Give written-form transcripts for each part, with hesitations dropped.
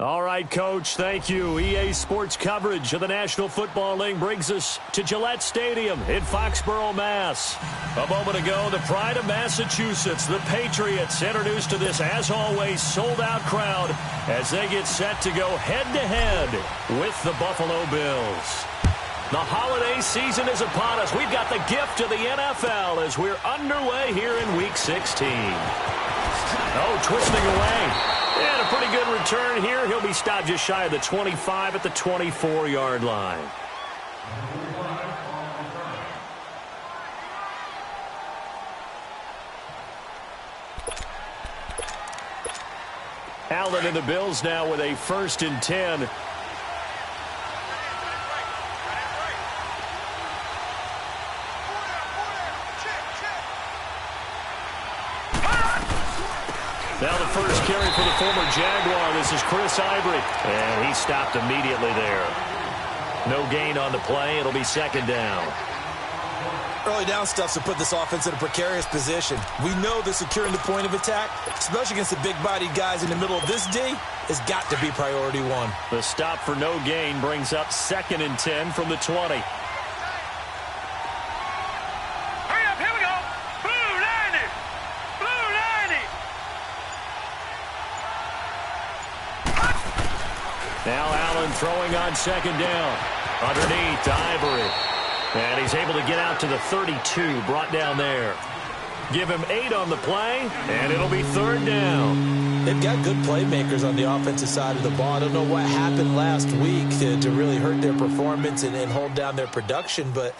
All right, Coach, thank you. EA Sports coverage of the National Football League brings us to Gillette Stadium in Foxborough, Mass. A moment ago, the pride of Massachusetts, the Patriots, introduced to this, as always, sold-out crowd as they get set to go head-to-head with the Buffalo Bills. The holiday season is upon us. We've got the gift of the NFL as we're underway here in Week 16. Oh, twisting away. And a pretty good return here. He'll be stopped just shy of the 25 at the 24-yard line. Allen and the Bills now with a 1st and 10. Now the first carry for the former Jaguar. This is Chris Ivory. And he stopped immediately there. No gain on the play. It'll be 2nd down. Early down stuff's to put this offense in a precarious position. We know that securing the point of attack, especially against the big-bodied guys in the middle of this D, has got to be priority one. The stop for no gain brings up 2nd and 10 from the 20. Now Allen throwing on 2nd down. Underneath to Ivory. And he's able to get out to the 32, brought down there. Give him 8 on the play, and it'll be 3rd down. They've got good playmakers on the offensive side of the ball. I don't know what happened last week to really hurt their performance and hold down their production, but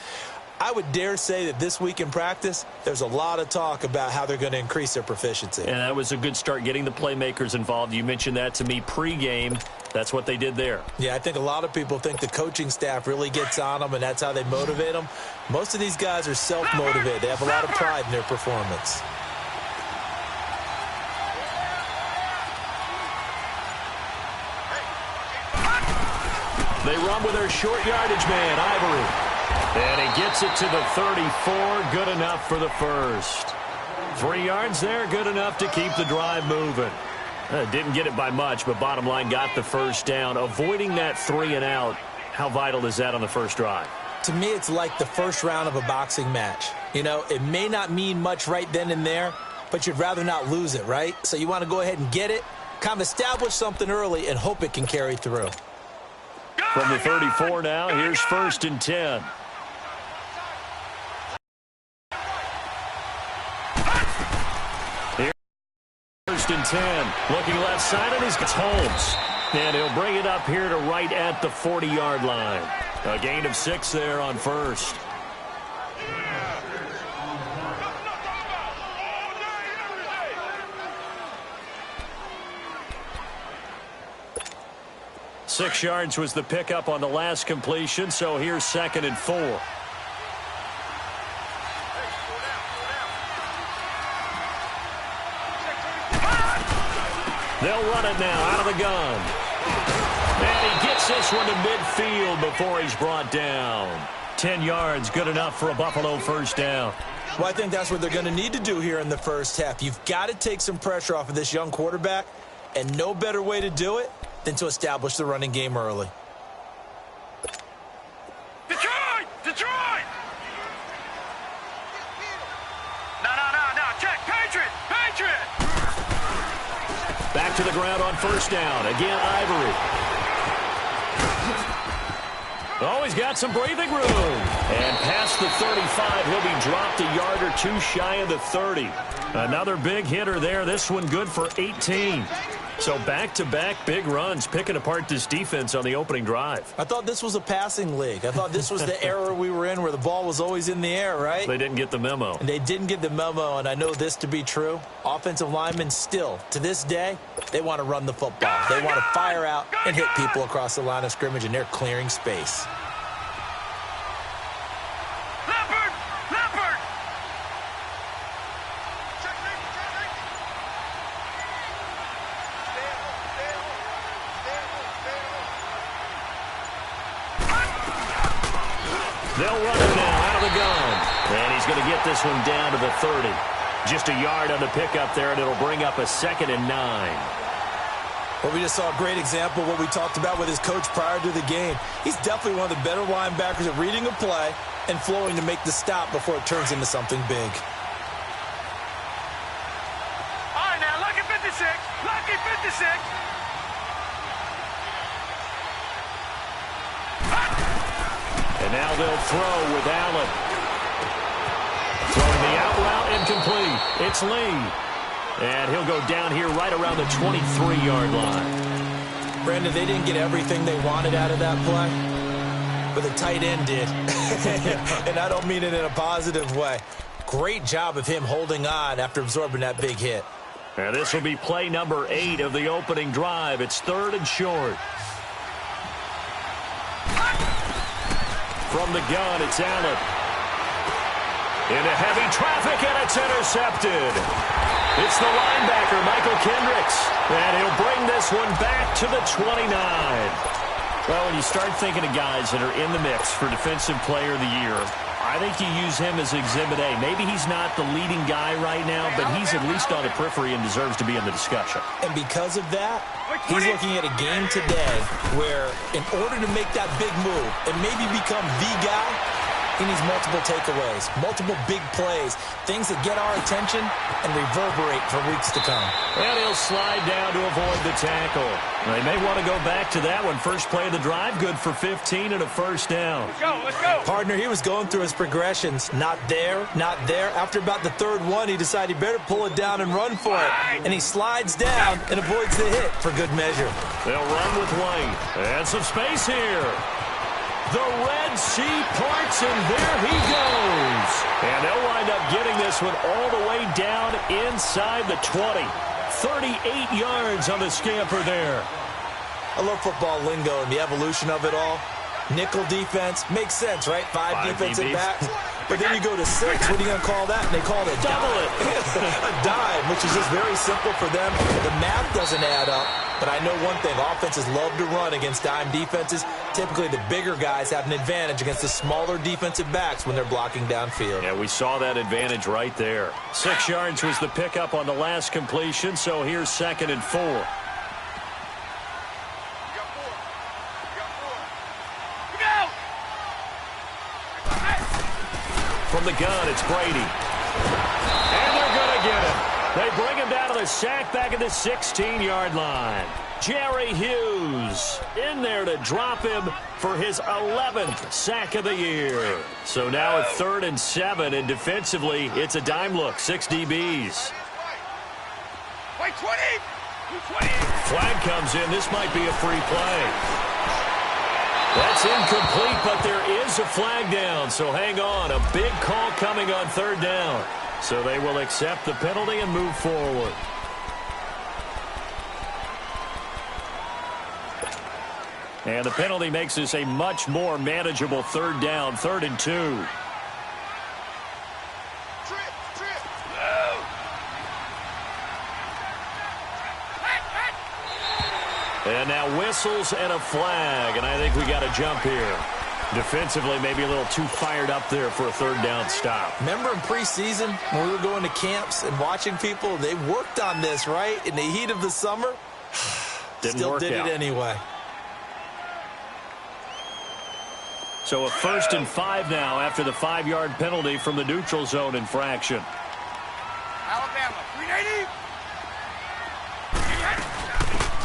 I would dare say that this week in practice, there's a lot of talk about how they're going to increase their proficiency. And that was a good start, getting the playmakers involved. You mentioned that to me pregame. That's what they did there. Yeah, I think a lot of people think the coaching staff really gets on them, and that's how they motivate them. Most of these guys are self-motivated. They have a lot of pride in their performance. They run with their short yardage man, Ivory. And he gets it to the 34. Good enough for the 1st. 3 yards there, good enough to keep the drive moving. Didn't get it by much, but bottom line got the 1st down. Avoiding that 3 and out, how vital is that on the first drive? To me, it's like the first round of a boxing match. You know, it may not mean much right then and there, but you'd rather not lose it, right? So you want to go ahead and get it, kind of establish something early, and hope it can carry through. From the 34 now, here's 1st and 10. And 10. Looking left side, and he's got Holmes. And he'll bring it up here to right at the 40-yard line. A gain of 6 there on 1st. Six yards was the pickup on the last completion, so here's 2nd and 4. They'll run it now out of the gun. And he gets this one to midfield before he's brought down. 10 yards, good enough for a Buffalo 1st down. Well, I think that's what they're going to need to do here in the first half. You've got to take some pressure off of this young quarterback, and no better way to do it than to establish the running game early. Detroit! Detroit! No, check. Patriot! Back to the ground on 1st down. Again, Ivory. Oh, he's got some breathing room. And past the 35, he'll be dropped a yard or 2 shy of the 30. Another big hitter there. This one good for 18. So back-to-back big runs, picking apart this defense on the opening drive. I thought this was a passing league. I thought this was the era we were in where the ball was always in the air, right? They didn't get the memo. And they didn't get the memo, and I know this to be true. Offensive linemen still, to this day, they want to run the football. They want to fire out and hit people across the line of scrimmage, and they're clearing space. They'll run it now out of the gun. And he's going to get this one down to the 30. Just a yard on the pickup there, and it'll bring up a 2nd and 9. Well, we just saw a great example of what we talked about with his coach prior to the game. He's definitely one of the better linebackers at reading a play and flowing to make the stop before it turns into something big. All right, now, lucky 56. Lucky 56. And now they'll throw with Allen. Throwing the out route incomplete. It's Lee. And he'll go down here right around the 23-yard line. Brandon, they didn't get everything they wanted out of that play, but the tight end did. And I don't mean it in a positive way. Great job of him holding on after absorbing that big hit. And this will be play number 8 of the opening drive. It's 3rd and short. From the gun, it's Allen. Into heavy traffic, and it's intercepted. It's the linebacker, Michael Kendricks. And he'll bring this one back to the 29. Well, when you start thinking of guys that are in the mix for Defensive Player of the Year, I think you use him as Exhibit A. Maybe he's not the leading guy right now, but he's at least on the periphery and deserves to be in the discussion. And because of that, he's looking at a game today where in order to make that big move and maybe become the guy, he needs multiple takeaways, multiple big plays, things that get our attention and reverberate for weeks to come. And he'll slide down to avoid the tackle. They may want to go back to that one. First play of the drive, good for 15 and a first down. Let's go, let's go. Partner, he was going through his progressions. Not there, not there. After about the third one, he decided he better pull it down and run for it. And he slides down and avoids the hit for good measure. They'll run with White. And some space here. The Red Sea parts, and there he goes. And they'll wind up getting this one all the way down inside the 20. 38 yards on the scamper there. I love football lingo and the evolution of it all. Nickel defense makes sense, right? Five defensive backs. But then you go to 6. What are you going to call that? And they call it a double dime. A dime, which is just very simple for them. The math doesn't add up. But I know one thing. Offenses love to run against dime defenses. Typically, the bigger guys have an advantage against the smaller defensive backs when they're blocking downfield. Yeah, we saw that advantage right there. 6 yards was the pickup on the last completion. So here's 2nd and 4. From the gun, it's Brady. And they're going to get him. They bring him down to the sack back at the 16-yard line. Jerry Hughes in there to drop him for his 11th sack of the year. So now it's 3rd and 7, and defensively, it's a dime look. 6 DBs. Wait, 20! 20! Flag comes in. This might be a free play. That's incomplete, but there is a flag down, so hang on. A big call coming on 3rd down. So they will accept the penalty and move forward. And the penalty makes this a much more manageable 3rd down, 3rd and 2. And now whistles and a flag, and I think we got a jump here. Defensively, maybe a little too fired up there for a 3rd down stop. Remember in preseason when we were going to camps and watching people, they worked on this, right? In the heat of the summer, still did it anyway. So a 1st and 5 now after the 5-yard penalty from the neutral zone infraction. Alabama, 380.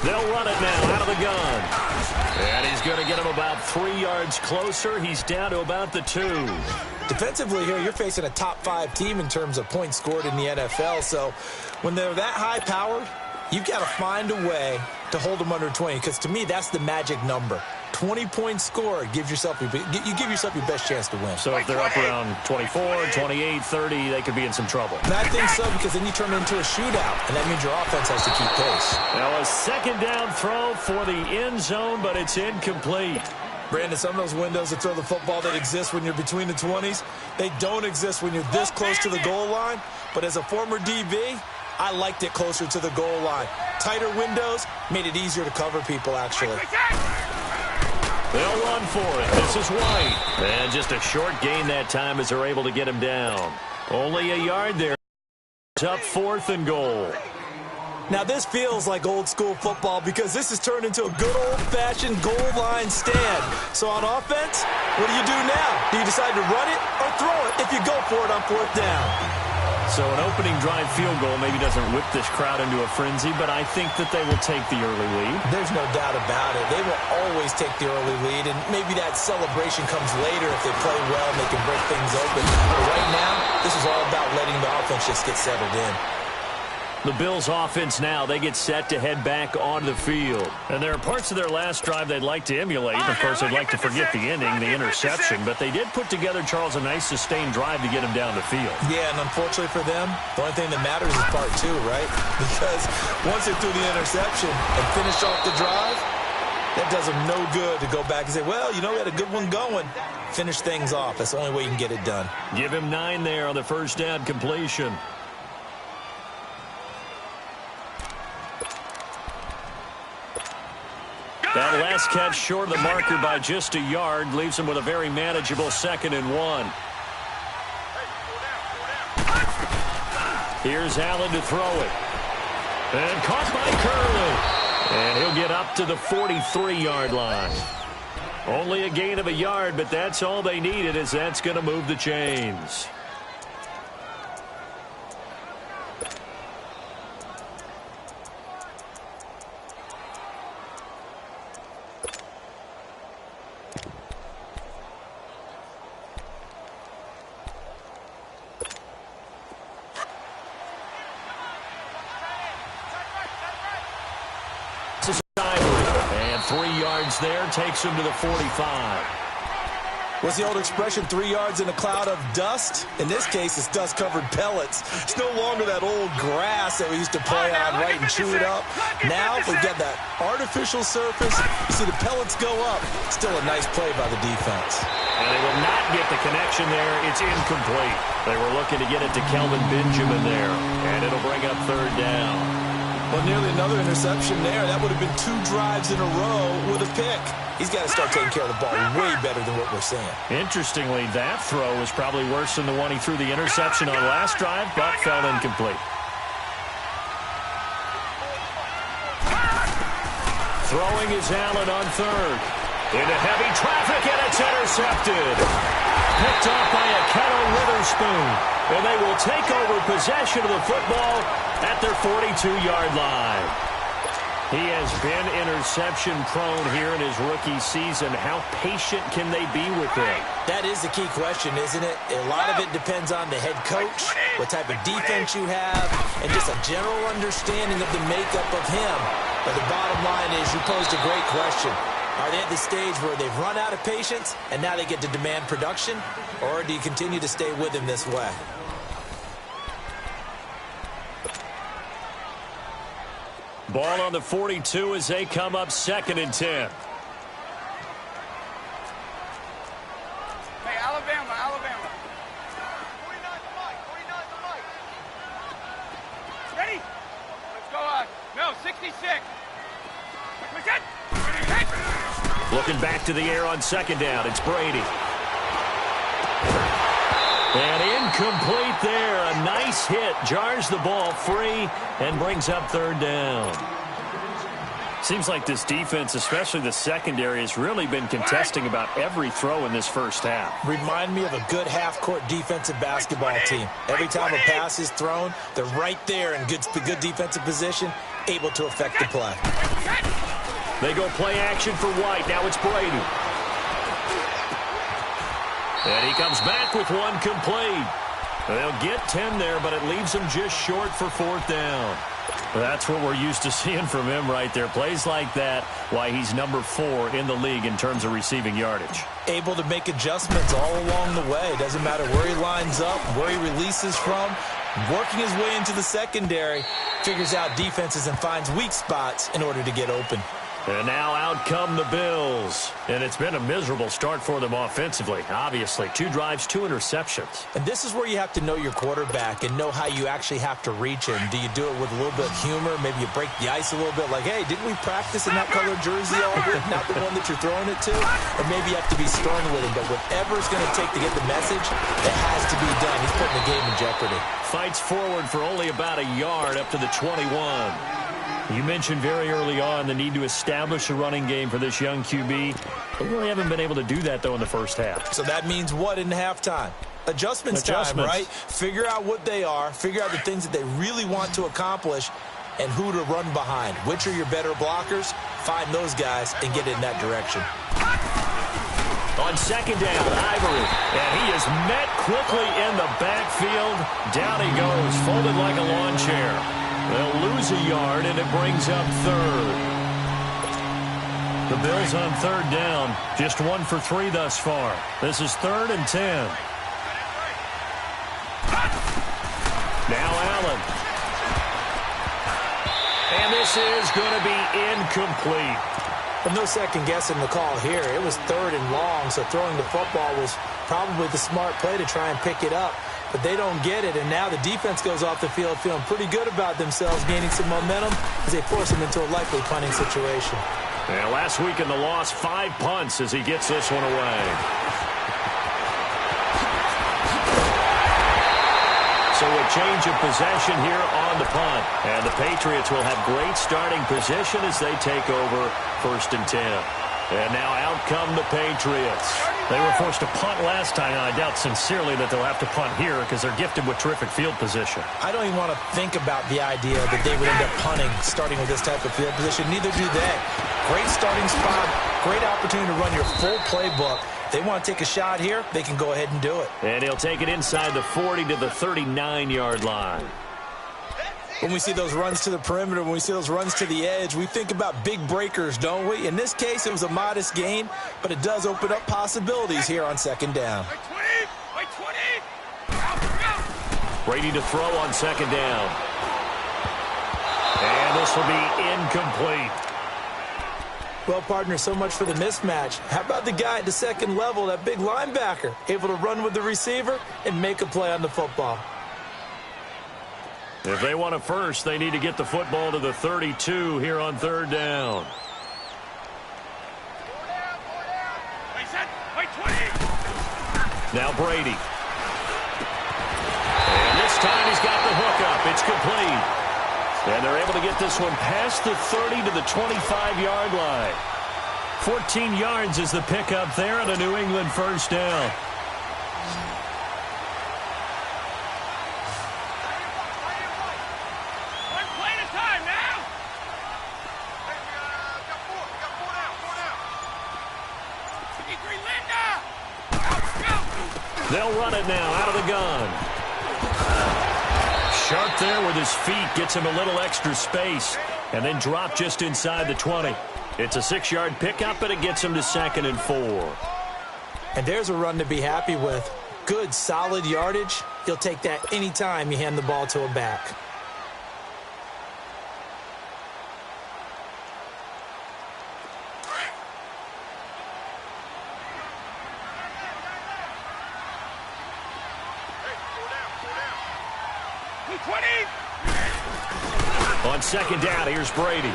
They'll run it now out of the gun. And he's going to get him about 3 yards closer. He's down to about the 2. Defensively here, you're facing a top 5 team in terms of points scored in the NFL. So when they're that high powered, you've got to find a way to hold them under 20. Because to me, that's the magic number. 20 points scored, you give yourself your best chance to win. So if they're up around 24, 28, 30, they could be in some trouble. And I think so, because then you turn it into a shootout, and that means your offense has to keep pace. Now a 2nd down throw for the end zone, but it's incomplete. Brandon, some of those windows to throw the football that exist when you're between the 20s, they don't exist when you're this close to the goal line. But as a former DB, I liked it closer to the goal line. Tighter windows made it easier to cover people, actually. They'll run for it. This is White. And just a short gain that time as they're able to get him down. Only a yard there. It's up 4th and goal. Now, this feels like old-school football because this has turned into a good old-fashioned goal line stand. So on offense, what do you do now? Do you decide to run it or throw it if you go for it on 4th down? So an opening drive field goal maybe doesn't whip this crowd into a frenzy, but I think that they will take the early lead. There's no doubt about it. They will always take the early lead, and maybe that celebration comes later if they play well and they can break things open. But right now, this is all about letting the offense just get settled in. The Bills offense now, they get set to head back onto the field. And there are parts of their last drive they'd like to emulate. Of course, they'd like to forget the ending, the interception. But they did put together, Charles, a nice sustained drive to get him down the field. Yeah, and unfortunately for them, the only thing that matters is part 2, right? Because once they threw the interception and finished off the drive, that does them no good to go back and say, well, you know, we had a good one going. Finish things off. That's the only way you can get it done. Give him 9 there on the first down completion. That last catch short of the marker by just a yard leaves him with a very manageable 2nd and 1. Here's Allen to throw it. And caught by Curley. And he'll get up to the 43-yard line. Only a gain of a yard, but that's all they needed, as that's going to move the chains. And 3 yards there takes him to the 45. What's the old expression, 3 yards in a cloud of dust? In this case, it's dust-covered pellets. It's no longer that old grass that we used to play on, right, and chew it up. Now we've got that artificial surface. You see the pellets go up. Still a nice play by the defense. And they will not get the connection there. It's incomplete. They were looking to get it to Kelvin Benjamin there, and it'll bring up 3rd down. Well, nearly another interception there. That would have been 2 drives in a row with a pick. He's got to start taking care of the ball way better than what we're seeing. Interestingly, that throw was probably worse than the one he threw the interception on last drive, but fell incomplete. Throwing is Allen on 3rd. Into heavy traffic, and it's intercepted. Picked off by Aketo Witherspoon. And they will take over possession of the football at their 42-yard line. He has been interception-prone here in his rookie season. How patient can they be with him? That is the key question, isn't it? A lot of it depends on the head coach, what type of defense you have, and just a general understanding of the makeup of him. But the bottom line is you posed a great question. Are they at the stage where they've run out of patience and now they get to demand production? Or do you continue to stay with him this way? Ball on the 42 as they come up 2nd and 10. Hey, Alabama. 49 to Mike. Ready? Let's go on. No, 66. Looking back to the air on 2nd down. It's Brady. And incomplete there. A nice hit. Jars the ball free and brings up 3rd down. Seems like this defense, especially the secondary, has really been contesting about every throw in this first half. Remind me of a good half-court defensive basketball team. Every time a pass is thrown, they're right there in good defensive position, able to affect the play. They go play action for White. Now it's Brady. And he comes back with one complete. They'll get 10 there, but it leaves them just short for 4th down. That's what we're used to seeing from him right there. Plays like that, why he's number 4 in the league in terms of receiving yardage. Able to make adjustments all along the way. Doesn't matter where he lines up, where he releases from. Working his way into the secondary, figures out defenses and finds weak spots in order to get open. And now out come the Bills. And it's been a miserable start for them offensively. Obviously, 2 drives, 2 interceptions. And this is where you have to know your quarterback and know how you actually have to reach him. Do you do it with a little bit of humor? Maybe you break the ice a little bit like, hey, didn't we practice in that colored jersey all week? Not the one that you're throwing it to? Or maybe you have to be stern with him. But whatever it's going to take to get the message, it has to be done. He's putting the game in jeopardy. Fights forward for only about a yard up to the 21. You mentioned very early on the need to establish a running game for this young QB. They really haven't been able to do that, though, in the first half. So that means what in halftime? Adjustments time, right? Figure out what they are. Figure out the things that they really want to accomplish and who to run behind. Which are your better blockers? Find those guys and get in that direction. On second down, Ivory. And he is met quickly in the backfield. Down he goes, folded like a lawn chair. They'll lose a yard, and it brings up third. The Bills on third down, just 1 for 3 thus far. This is 3rd and 10. Now Allen. And this is going to be incomplete. And no second guessing the call here. It was 3rd and long, so throwing the football was probably the smart play to try and pick it up. But they don't get it, and now the defense goes off the field feeling pretty good about themselves, gaining some momentum as they force them into a likely punting situation. Yeah, last week in the loss, 5 punts as he gets this one away. So a change of possession here on the punt. And the Patriots will have great starting position as they take over 1st and 10. And now out come the Patriots. They were forced to punt last time, and I doubt sincerely that they'll have to punt here because they're gifted with terrific field position. I don't even want to think about the idea that they would end up punting starting with this type of field position. Neither do they. Great starting spot, great opportunity to run your full playbook. They want to take a shot here, they can go ahead and do it. And he'll take it inside the 40 to the 39-yard line. When we see those runs to the perimeter, when we see those runs to the edge, we think about big breakers, don't we? In this case, it was a modest gain, but it does open up possibilities here on second down. Brady to throw on second down. And this will be incomplete. Well, partner, so much for the mismatch. How about the guy at the second level, that big linebacker, able to run with the receiver and make a play on the football? If they want a first, they need to get the football to the 32 here on third down. Now Brady. And this time he's got the hook up. It's complete. And they're able to get this one past the 30 to the 25-yard line. 14 yards is the pickup there on a New England first down. They'll run it now out of the gun. Sharp there with his feet, gets him a little extra space, and then drop just inside the 20. It's a 6-yard pickup, but it gets him to 2nd and 4. And there's a run to be happy with. Good, solid yardage. You'll take that anytime you hand the ball to a back. On second down, here's Brady.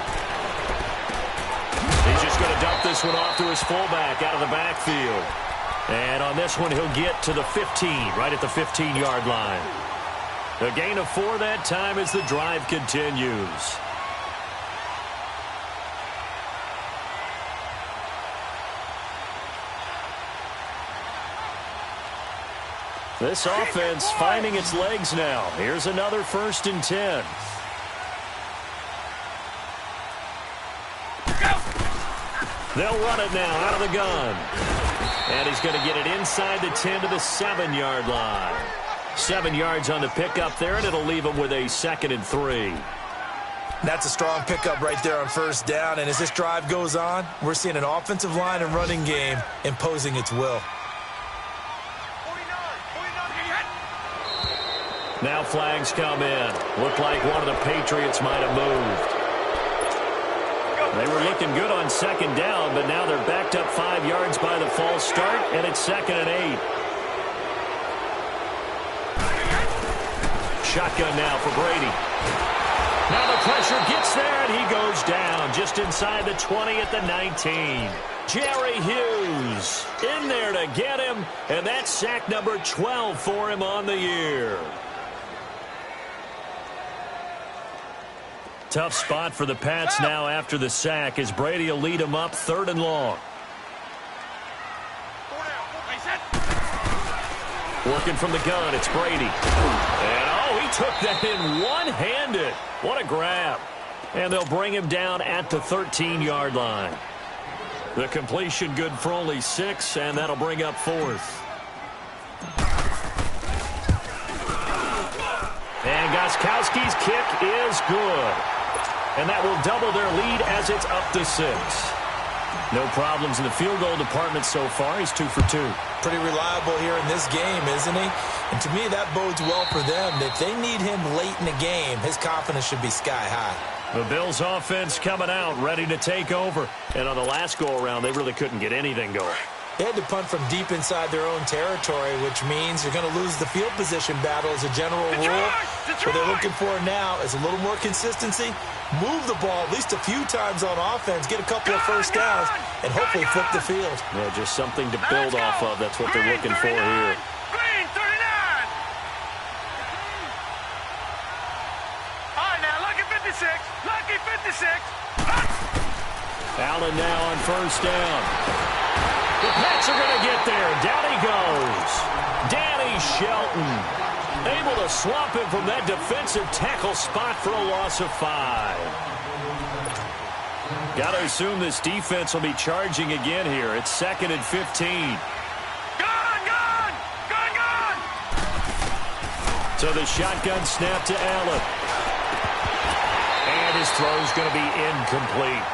He's just going to dump this one off to his fullback out of the backfield. And on this one, he'll get to the 15, right at the 15-yard line. A gain of 4 that time as the drive continues. This offense finding its legs now. Here's another 1st and 10. They'll run it now out of the gun. And he's going to get it inside the 10 to the 7-yard line. 7 yards on the pickup there, and it'll leave him with a 2nd and 3. That's a strong pickup right there on first down. And as this drive goes on, we're seeing an offensive line and running game imposing its will. Now flags come in. Looked like one of the Patriots might have moved. They were looking good on second down, but now they're backed up 5 yards by the false start, and it's 2nd and 8. Shotgun now for Brady. Now the pressure gets there, and he goes down just inside the 20 at the 19. Jerry Hughes in there to get him, and that's sack number 12 for him on the year. Tough spot for the Pats now after the sack as Brady will lead them up 3rd and long. Working from the gun, it's Brady. And oh, he took that in one-handed. What a grab. And they'll bring him down at the 13-yard line. The completion good for only 6, and that'll bring up 4th. And Gostkowski's kick is good. And that will double their lead as it's up to 6. No problems in the field goal department so far. He's 2 for 2. Pretty reliable here in this game, isn't he? And to me, that bodes well for them. If they need him late in the game, his confidence should be sky high. The Bills offense coming out, ready to take over. And on the last go-around, they really couldn't get anything going. They had to punt from deep inside their own territory, which means you're going to lose the field position battle as a general rule. What they're looking for now is a little more consistency, move the ball at least a few times on offense, get a couple of first downs, and hopefully flip the field. Yeah, just something to build off of. That's what they're looking for here. Green 39. All right, now, lucky 56. Lucky 56. Allen now on first down. The Pats are going to get there. Down he goes. Danny Shelton able to swap him from that defensive tackle spot for a loss of 5. Got to assume this defense will be charging again here. It's 2nd and 15. Gone! So the shotgun snap to Allen. And his throw's going to be incomplete.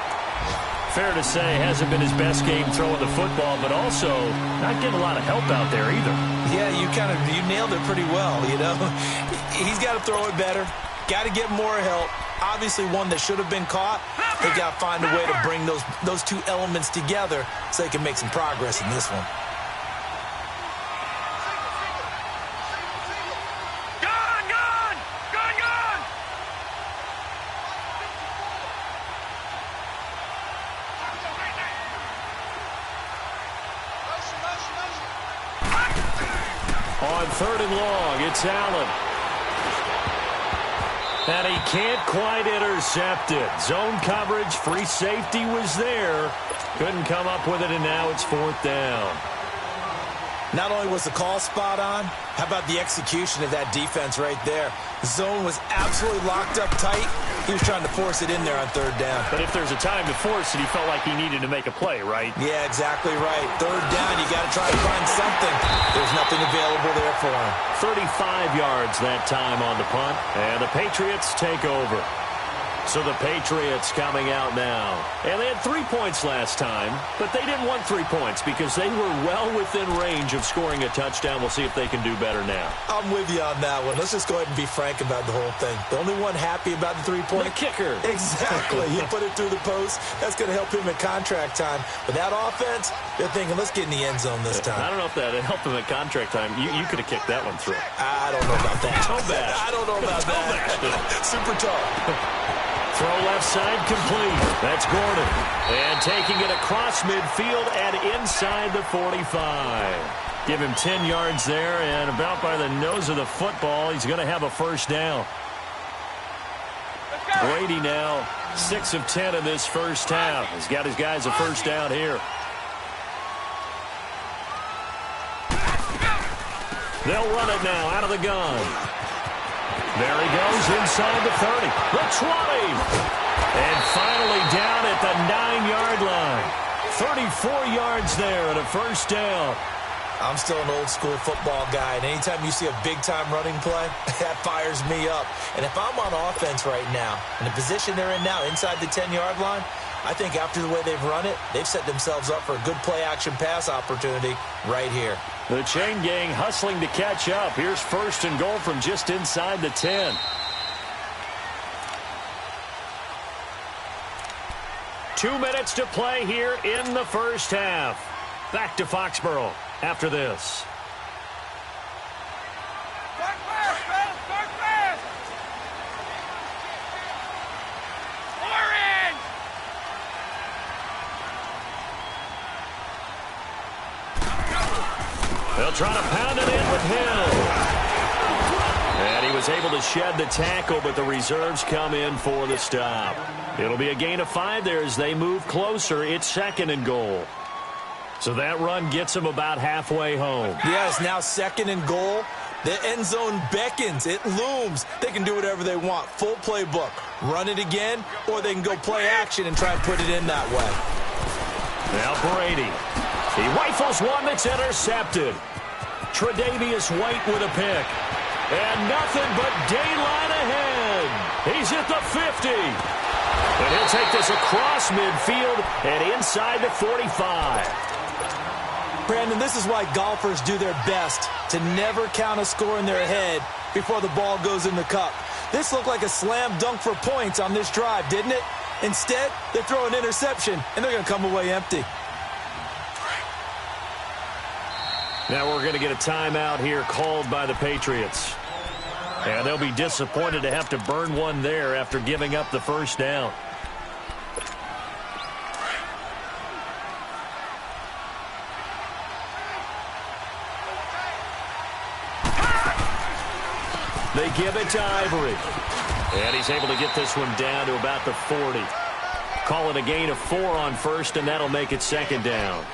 Fair to say, hasn't been his best game throwing the football, but also not getting a lot of help out there either. Yeah, you nailed it pretty well, you know. He's got to throw it better. Got to get more help. Obviously one that should have been caught. They got to find a way to bring those two elements together so they can make some progress in this one. On 3rd and long, it's Allen. And he can't quite intercept it. Zone coverage, free safety was there. Couldn't come up with it, and now it's 4th down. Not only was the call spot on, how about the execution of that defense right there? The zone was absolutely locked up tight. He was trying to force it in there on 3rd down. But if there's a time to force it, he felt like he needed to make a play, right? Yeah, exactly right. 3rd down, you got to try to find something. There's nothing available there for him. 35 yards that time on the punt, and the Patriots take over. So the Patriots coming out now. And they had 3 points last time, but they didn't want 3 points because they were well within range of scoring a touchdown. We'll see if they can do better now. I'm with you on that one. Let's just go ahead and be frank about the whole thing. The only one happy about the 3-point. The kicker. Exactly. You put it through the post. That's going to help him at contract time. But that offense, they're thinking, let's get in the end zone this time. I don't know if that helped him at contract time. You could have kicked that one through. I don't know about that. Toe bash. I don't know about that. Super tough. Throw left side complete. That's Gordon. And taking it across midfield and inside the 45. Give him 10 yards there, and about by the nose of the football, he's going to have a first down. Brady now 6 of 10 in this first half. He's got his guys a first down here. They'll run it now out of the gun. There he goes inside the 30, the 20, and finally down at the 9-yard line. 34 yards there and a first down. I'm still an old-school football guy, and anytime you see a big-time running play, that fires me up. And if I'm on offense right now, in the position they're in now, inside the 10-yard line, I think after the way they've run it, they've set themselves up for a good play-action pass opportunity right here. The chain gang hustling to catch up. Here's 1st and goal from just inside the 10. 2 minutes to play here in the first half. Back to Foxborough after this. Start fast, fellas. Start fast. Orange. They'll try to pound it in with Hill. And he was able to shed the tackle, but the reserves come in for the stop. It'll be a gain of 5 there as they move closer. It's 2nd and goal. So that run gets them about halfway home. Yes, now 2nd and goal. The end zone beckons. It looms. They can do whatever they want. Full playbook. Run it again, or they can go play action and try and put it in that way. Now Brady. He rifles one that's intercepted. Tre'Davious White with a pick. And nothing but daylight ahead. He's at the 50. And he'll take this across midfield and inside the 45. Brandon, this is why golfers do their best to never count a score in their head before the ball goes in the cup. This looked like a slam dunk for points on this drive, didn't it? Instead, they throw an interception, and they're going to come away empty. Now we're going to get a timeout here called by the Patriots. And they'll be disappointed to have to burn one there after giving up the first down. They give it to Ivory. And he's able to get this one down to about the 40. Call it a gain of 4 on first, and that'll make it 2nd down.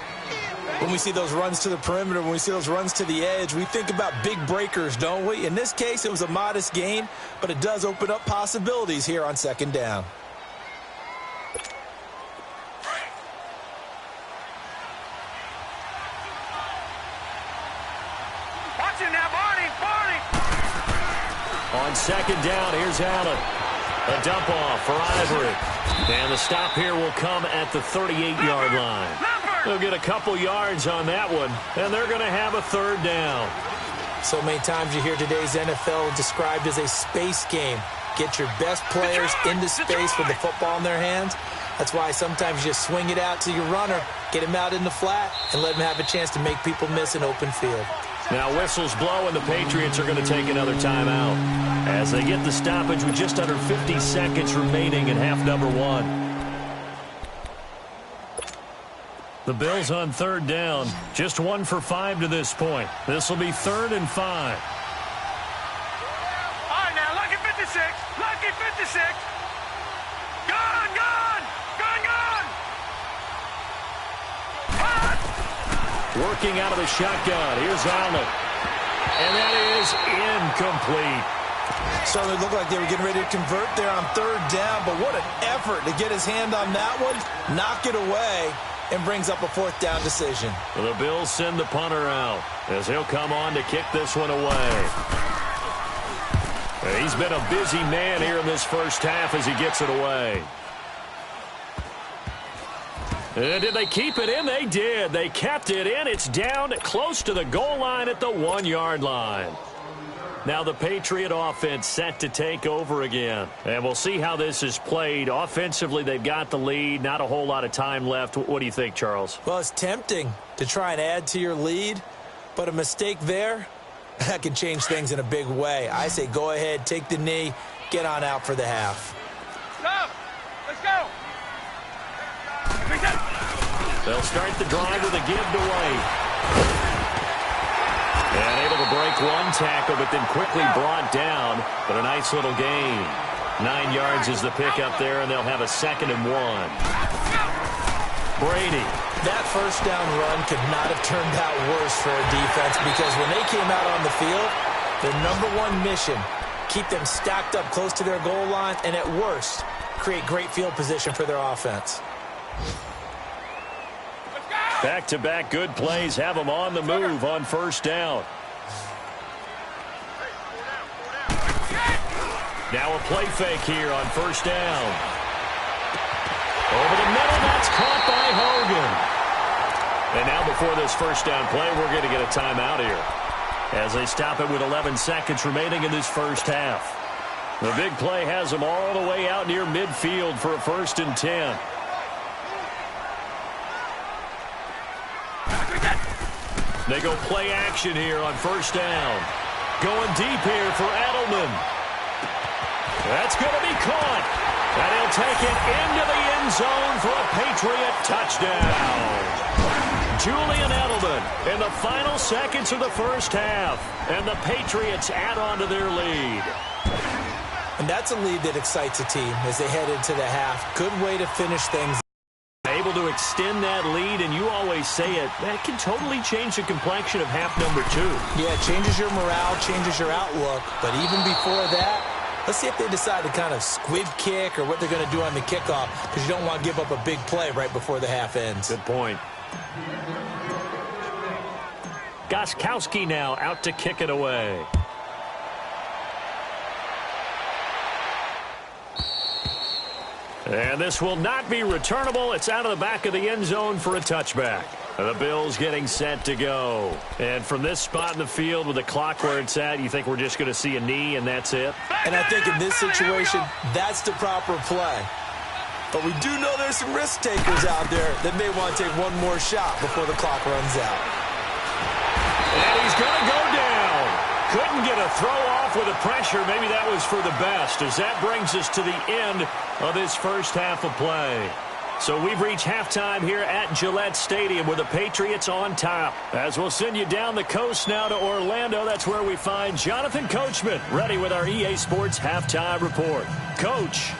When we see those runs to the perimeter, when we see those runs to the edge, we think about big breakers, don't we? In this case, it was a modest gain, but it does open up possibilities here on 2nd down. Watch it now, Barney. Barney. On 2nd down, here's Allen. A dump off for Ivory. And the stop here will come at the 38-yard line. They'll get a couple yards on that one, and they're going to have a 3rd down. So many times you hear today's NFL described as a space game. Get your best players into space with the football in their hands. That's why sometimes you just swing it out to your runner, get him out in the flat, and let him have a chance to make people miss an open field. Now whistles blow, and the Patriots are going to take another timeout as they get the stoppage with just under 50 seconds remaining in half number 1. The Bills on 3rd down, just 1 for 5 to this point. This will be 3rd and 5. All right, now, lucky 56. Lucky 56. Gone, gone. Gone, gone. Hot. Working out of the shotgun. Here's Allen. And that is incomplete. Certainly looked like they were getting ready to convert there on 3rd down, but what an effort to get his hand on that one, knock it away, and brings up a 4th down decision. The Bills send the punter out as he'll come on to kick this one away. He's been a busy man here in this first half as he gets it away. And did they keep it in? They did. They kept it in. It's down close to the goal line at the 1-yard line. Now the Patriot offense set to take over again. And we'll see how this is played. Offensively, they've got the lead. Not a whole lot of time left. What do you think, Charles? Well, it's tempting to try and add to your lead, but a mistake there, that can change things in a big way. I say go ahead, take the knee, get on out for the half. Stop. Let's go. They'll start the drive with a give to White. And able to break one tackle, but then quickly brought down. But a nice little gain. 9 yards is the pickup there, and they'll have a 2nd and 1. Brady. That first down run could not have turned out worse for a defense, because when they came out on the field, their ¡1 mission, keep them stacked up close to their goal line, and at worst, create great field position for their offense. Back-to-back good plays have them on the move on 1st down. Now a play fake here on 1st down. Over the middle, that's caught by Hogan. And now before this 1st down play, we're going to get a timeout here as they stop it with 11 seconds remaining in this first half. The big play has them all the way out near midfield for a 1st and 10. They go play action here on first down. Going deep here for Edelman. That's going to be caught. And he'll take it into the end zone for a Patriot touchdown. Julian Edelman in the final seconds of the first half. And the Patriots add on to their lead. And that's a lead that excites a team as they head into the half. Good way to finish things. Able to extend that lead, and you always say it, that can totally change the complexion of half number 2. Yeah, it changes your morale, changes your outlook. But even before that, let's see if they decide to kind of squib kick or what they're going to do on the kickoff, because you don't want to give up a big play right before the half ends. Good point. Gostkowski now out to kick it away. And this will not be returnable. It's out of the back of the end zone for a touchback. The Bills getting set to go. And from this spot in the field with the clock where it's at, you think we're just going to see a knee and that's it? And I think in this situation, that's the proper play. But we do know there's some risk takers out there that may want to take one more shot before the clock runs out. And he's going to go down. Couldn't get a throw off with the pressure. Maybe that was for the best, as that brings us to the end of this first half of play. So we've reached halftime here at Gillette Stadium with the Patriots on top. As we'll send you down the coast now to Orlando, that's where we find Jonathan Coachman ready with our EA Sports Halftime Report. Coach.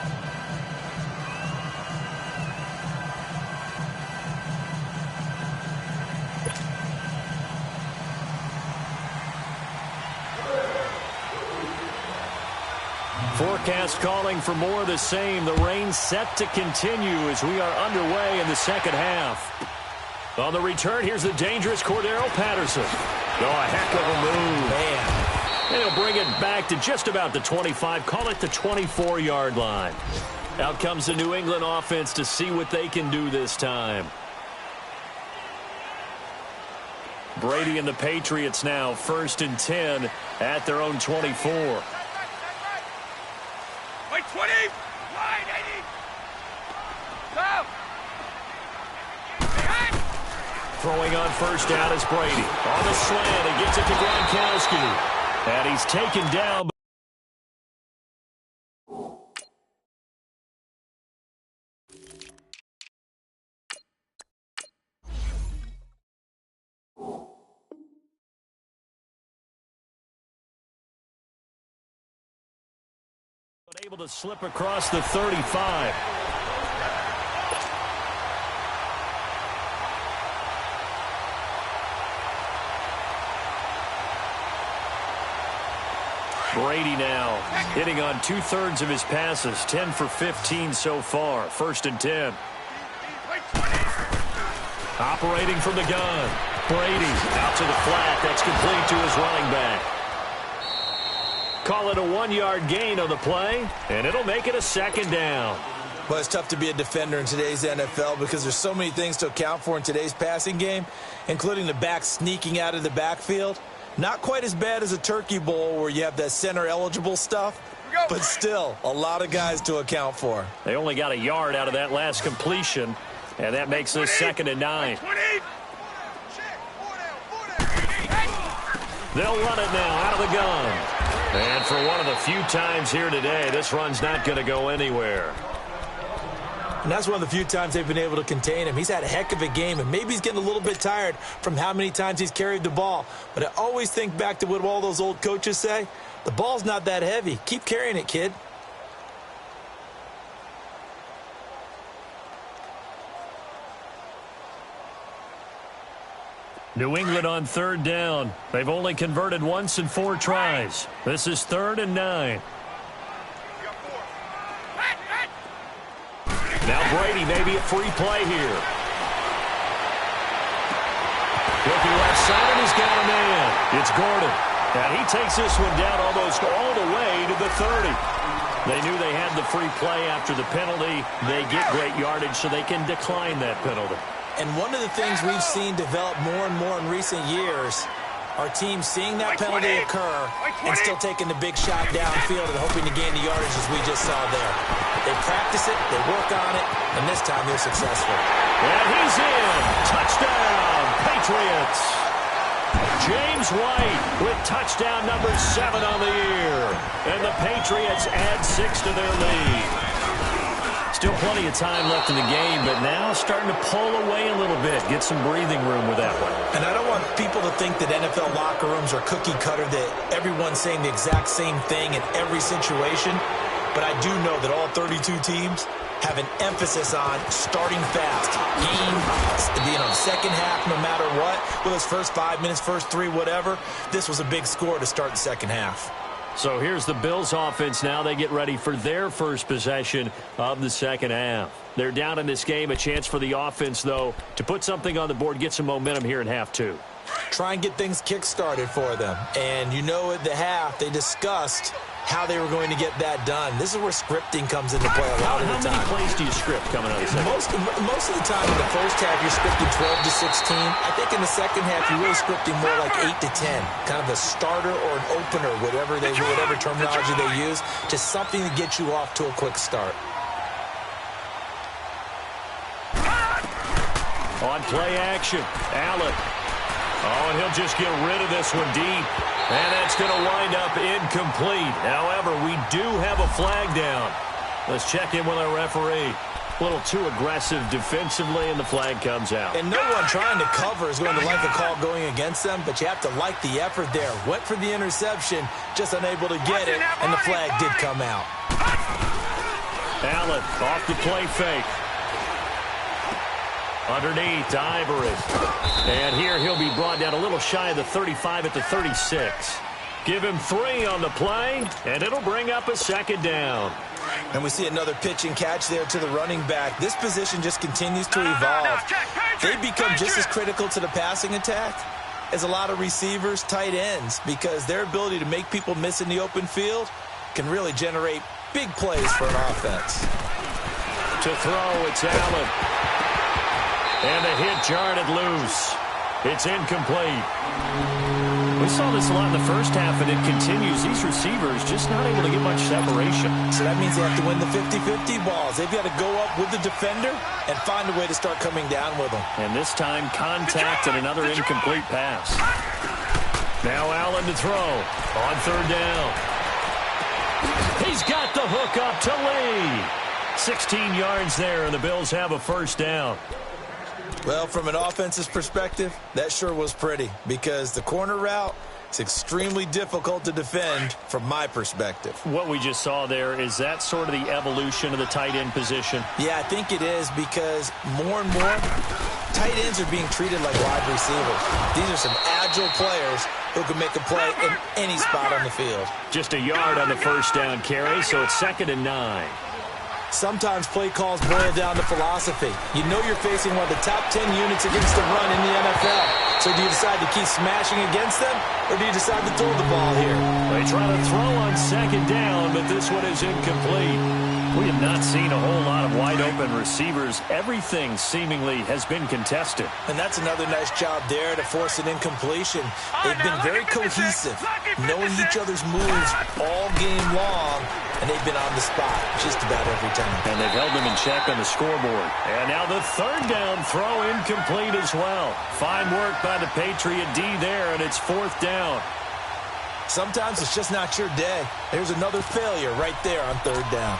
Forecast calling for more of the same. The rain set to continue as we are underway in the second half. On the return, here's the dangerous Cordero Patterson. Oh, a heck of a move. Man. And he'll bring it back to just about the 25, call it the 24-yard line. Out comes the New England offense to see what they can do this time. Brady and the Patriots now 1st and 10 at their own 24. 20, line 80. Go. Throwing on first down is Brady. On the slant, and gets it to Gronkowski. And he's taken down. Able to slip across the 35. Brady now hitting on 2/3 of his passes, 10 for 15 so far. 1st and 10. Operating from the gun. Brady out to the flat. That's complete to his running back. Call it a 1-yard gain on the play, and it'll make it a 2nd down. Well, it's tough to be a defender in today's NFL because there's so many things to account for in today's passing game, including the back sneaking out of the backfield. Not quite as bad as a turkey bowl where you have that center-eligible stuff, but still a lot of guys to account for. They only got a yard out of that last completion, and that makes this 2nd and 9. They'll run it now out of the gun. And for one of the few times here today, this run's not going to go anywhere. And that's one of the few times they've been able to contain him. He's had a heck of a game, and maybe he's getting a little bit tired from how many times he's carried the ball. But I always think back to what all those old coaches say. The ball's not that heavy. Keep carrying it, kid. New England on 3rd down. They've only converted once in 4 tries. This is 3rd and 9. Now Brady, maybe a free play here. Looking left side, and he's got a man. It's Gordon. And he takes this one down almost all the way to the 30. They knew they had the free play after the penalty. They get great yardage, so they can decline that penalty. And one of the things we've seen develop more and more in recent years are teams seeing that penalty occur and still taking the big shot downfield and hoping to gain the yardage as we just saw there. They practice it, they work on it, and this time they're successful. And he's in. Touchdown, Patriots. James White with touchdown number 7 on the year. And the Patriots add 6 to their lead. Still plenty of time left in the game, but now starting to pull away a little bit. Get some breathing room with that one. And I don't want people to think that NFL locker rooms are cookie cutter, that everyone's saying the exact same thing in every situation. But I do know that all 32 teams have an emphasis on starting fast. Game, second half, no matter what. Whether it's first 5 minutes, first 3, whatever. This was a big score to start the second half. So here's the Bills offense now. They get ready for their first possession of the second half. They're down in this game. A chance for the offense, though, to put something on the board, get some momentum here in half 2. Try and get things kick-started for them. And you know at the half, they discussed how they were going to get that done. This is where scripting comes into play a lot of the time. How many plays do you script coming out of the second? Most of the time in the first half, you're scripting 12 to 16. I think in the second half, you're really scripting more like 8 to 10. Kind of a starter or an opener, whatever terminology they use. Just something to get you off to a quick start. On play action, Allen. Oh, and he'll just get rid of this one deep. And that's going to wind up incomplete. However, we do have a flag down. Let's check in with our referee. A little too aggressive defensively, and the flag comes out. And no one trying to cover is going to like a call going against them, but you have to like the effort there. Went for the interception, just unable to get it, and the flag did come out. Allen off the play fake. Underneath, Ivory. And here he'll be brought down a little shy of the 35 at the 36. Give him 3 on the play, and it'll bring up a second down. And we see another pitch and catch there to the running back. This position just continues to evolve. They become just as critical to the passing attack as a lot of receivers, tight ends, because their ability to make people miss in the open field can really generate big plays for an offense. To throw, it's Allen. And the hit jarred it loose. It's incomplete. We saw this a lot in the first half, and it continues. These receivers just not able to get much separation. So that means they have to win the 50-50 balls. They've got to go up with the defender and find a way to start coming down with them. And this time, contact and another incomplete pass. Now Allen to throw on third down. He's got the hook up to Lee. 16 yards there, and the Bills have a first down. Well, from an offensive perspective, that sure was pretty, because the corner route is extremely difficult to defend from my perspective. What we just saw there, is that sort of the evolution of the tight end position? Yeah, I think it is, because more and more tight ends are being treated like wide receivers. These are some agile players who can make a play in any spot on the field. Just a yard on the first down carry, so it's 2nd and 9. Sometimes play calls boil down to philosophy. You know you're facing one of the top 10 units against the run in the NFL. So do you decide to keep smashing against them, or do you decide to throw the ball here? They try to throw on 2nd down, but this one is incomplete. We have not seen a whole lot of wide-open receivers. Everything seemingly has been contested. And that's another nice job there to force an incompletion. They've been very cohesive, knowing each other's moves all game long, and they've been on the spot just about every time. And they've held them in check on the scoreboard. And now the 3rd down throw incomplete as well. Fine work by the Patriot D there, and it's 4th down. Sometimes it's just not your day. There's another failure right there on 3rd down.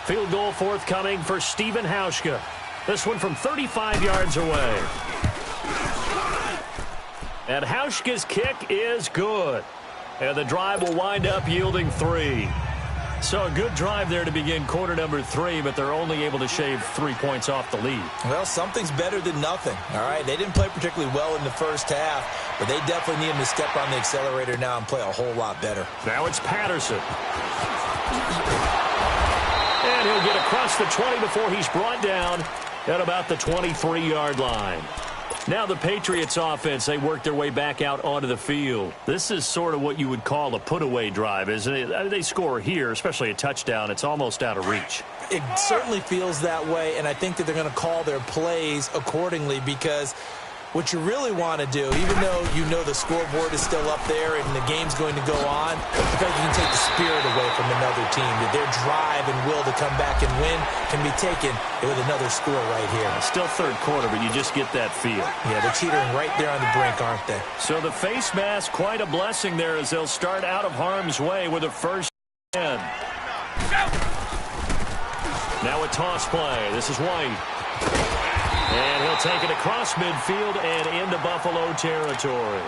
Field goal forthcoming for Stephen Hauschka. This one from 35 yards away. And Hauschka's kick is good. And the drive will wind up yielding 3. So a good drive there to begin quarter number 3, but they're only able to shave 3 points off the lead. Well, something's better than nothing, all right? They didn't play particularly well in the first half, but they definitely need him to step on the accelerator now and play a whole lot better. Now it's Patterson. And he'll get across the 20 before he's brought down at about the 23-yard line. Now the Patriots offense, they work their way back out onto the field. This is sort of what you would call a put-away drive, isn't it? They score here, especially a touchdown. It's almost out of reach. It certainly feels that way, and I think that they're going to call their plays accordingly, because what you really want to do, even though you know the scoreboard is still up there and the game's going to go on, because you can take the spirit away from another team. That their drive and will to come back and win can be taken with another score right here. Still third quarter, but you just get that feel. Yeah, they're teetering right there on the brink, aren't they? So the face mask, quite a blessing there as they'll start out of harm's way with a first and. Now a toss play. This is White. And he'll take it across midfield and into Buffalo territory.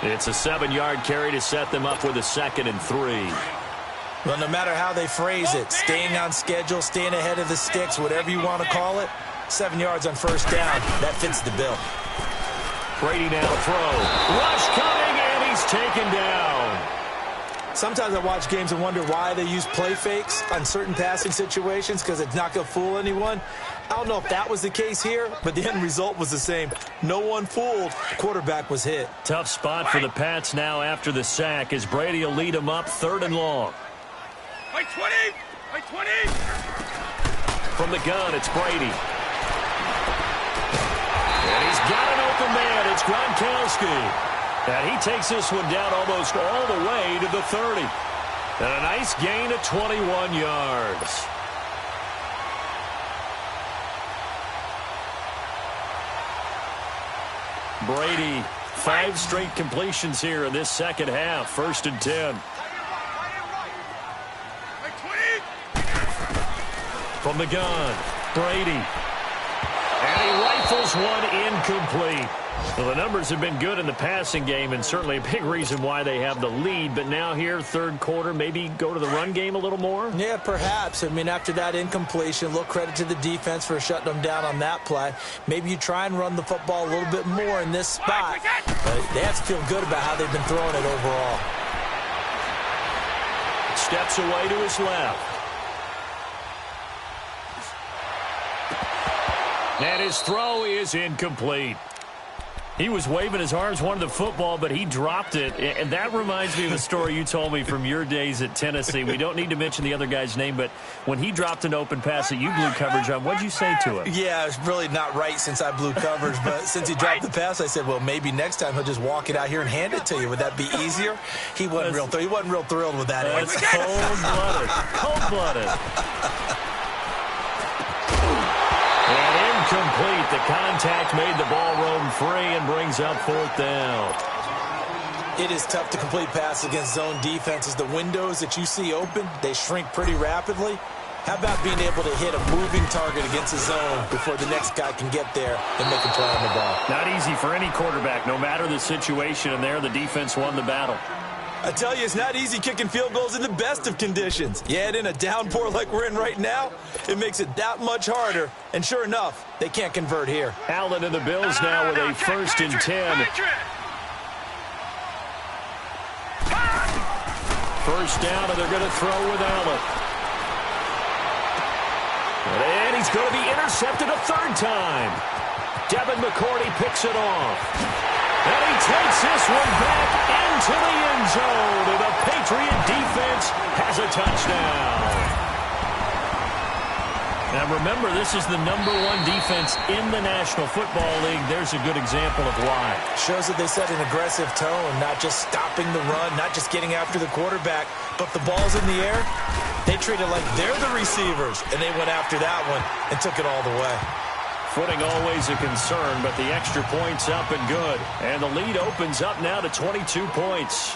It's a 7-yard carry to set them up with a 2nd and 3. Well, no matter how they phrase it, staying on schedule, staying ahead of the sticks, whatever you want to call it, 7 yards on first down, that fits the bill. Brady now to throw. Rush coming, and he's taken down. Sometimes I watch games and wonder why they use play fakes on certain passing situations, because it's not going to fool anyone. I don't know if that was the case here, but the end result was the same. No one fooled. The quarterback was hit. Tough spot for the Pats now after the sack as Brady will lead them up 3rd and long. By 20! By 20! From the gun, it's Brady. And he's got an open man. It's Gronkowski. And he takes this one down almost all the way to the 30. And a nice gain of 21 yards. Brady, 5 straight completions here in this second half. 1st and 10. From the gun, Brady. And he rifles one incomplete. Well, the numbers have been good in the passing game and certainly a big reason why they have the lead. But now here, 3rd quarter, maybe go to the run game a little more? Yeah, perhaps. I mean, after that incompletion, a little credit to the defense for shutting them down on that play. Maybe you try and run the football a little bit more in this spot. But they have to feel good about how they've been throwing it overall. Steps away to his left. And his throw is incomplete. He was waving his arms, wanted the football, but he dropped it. And that reminds me of a story you told me from your days at Tennessee. We don't need to mention the other guy's name, but when he dropped an open pass that you blew coverage on, what'd you say to him? Yeah, it's really not right since I blew coverage, but since he dropped the pass, I said, well, maybe next time he'll just walk it out here and hand it to you. Would that be easier? He wasn't real thrilled with that. That's cold-blooded. Cold-blooded. Complete. The contact made the ball roam free and brings up 4th down. It is tough to complete passes against zone defenses. The windows that you see open, they shrink pretty rapidly. How about being able to hit a moving target against a zone before the next guy can get there and make a play on the ball? Not easy for any quarterback, no matter the situation, and there the defense won the battle. I tell you, it's not easy kicking field goals in the best of conditions. You add in a downpour like we're in right now, it makes it that much harder. And sure enough, they can't convert here. Allen and the Bills now with a 1st and 10. First down, and they're going to throw with Allen. And he's going to be intercepted a 3rd time. Devin McCourty picks it off. And he takes this one back into the end zone. And the Patriot defense has a touchdown. Now remember, this is the #1 defense in the National Football League. There's a good example of why. Shows that they set an aggressive tone, not just stopping the run, not just getting after the quarterback, but the ball's in the air. They treat it like they're the receivers, and they went after that one and took it all the way. Footing always a concern, but the extra point's up and good. And the lead opens up now to 22 points.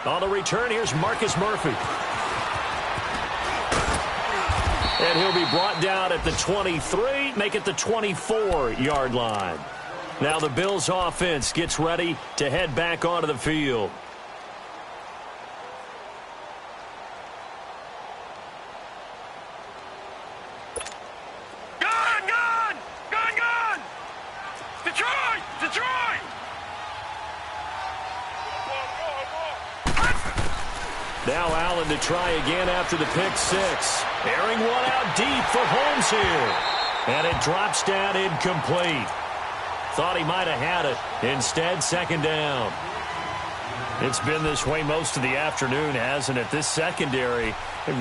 On the return, here's Marcus Murphy. And he'll be brought down at the 23, make it the 24-yard line. Now the Bills offense gets ready to head back onto the field. Now Allen to try again after the pick 6. Airing one out deep for Holmes here. And it drops down incomplete. Thought he might have had it. Instead, 2nd down. It's been this way most of the afternoon, hasn't it? This secondary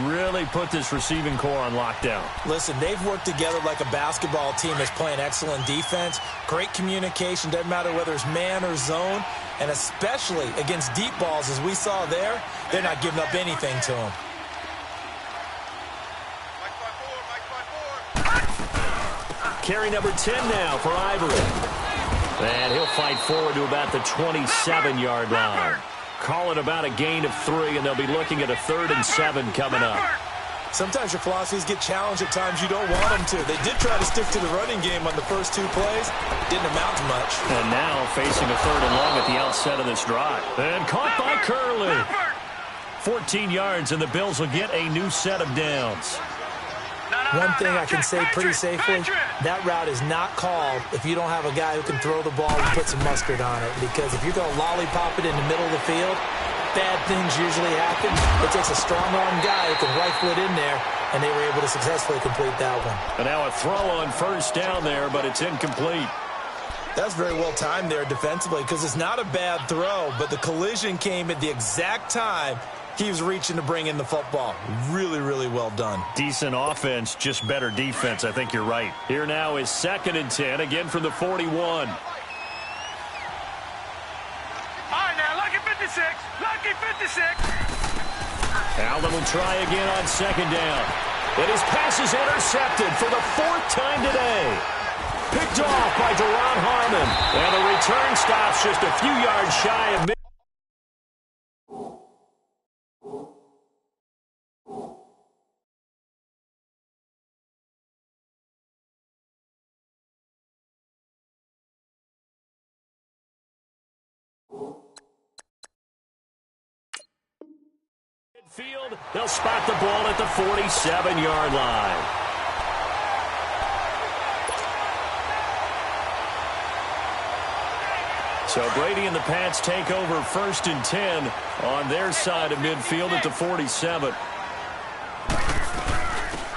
really put this receiving core on lockdown. Listen, they've worked together like a basketball team that's playing excellent defense. Great communication, doesn't matter whether it's man or zone. And especially against deep balls, as we saw there, they're not giving up anything to them. Carry number 10 now for Ivory. And he'll fight forward to about the 27-yard line. Call it about a gain of 3, and they'll be looking at a 3rd and 7 coming up. Sometimes your philosophies get challenged at times you don't want them to. They did try to stick to the running game on the first 2 plays. Didn't amount to much. And now facing a 3rd and long at the outset of this drive. And caught by Curley. 14 yards, and the Bills will get a new set of downs. One thing I can say pretty safely, that route is not called if you don't have a guy who can throw the ball and put some mustard on it. Because if you're going to lollipop it in the middle of the field, bad things usually happen. It takes a strong-arm guy who can rifle it in there, and they were able to successfully complete that one. And now a throw on first down there, but it's incomplete. That's very well timed there defensively because it's not a bad throw, but the collision came at the exact time he was reaching to bring in the football. Really, really well done. Decent offense, just better defense. I think you're right. Here now is 2nd and 10, again from the 41. All right, now, lucky 56. Lucky 56. Allen will try again on 2nd down. And his pass is intercepted for the 4th time today. Picked off by Deron Harmon. And the return stops just a few yards shy of mid. Field, they'll spot the ball at the 47-yard line. So Brady and the Pats take over 1st and 10 on their side of midfield at the 47.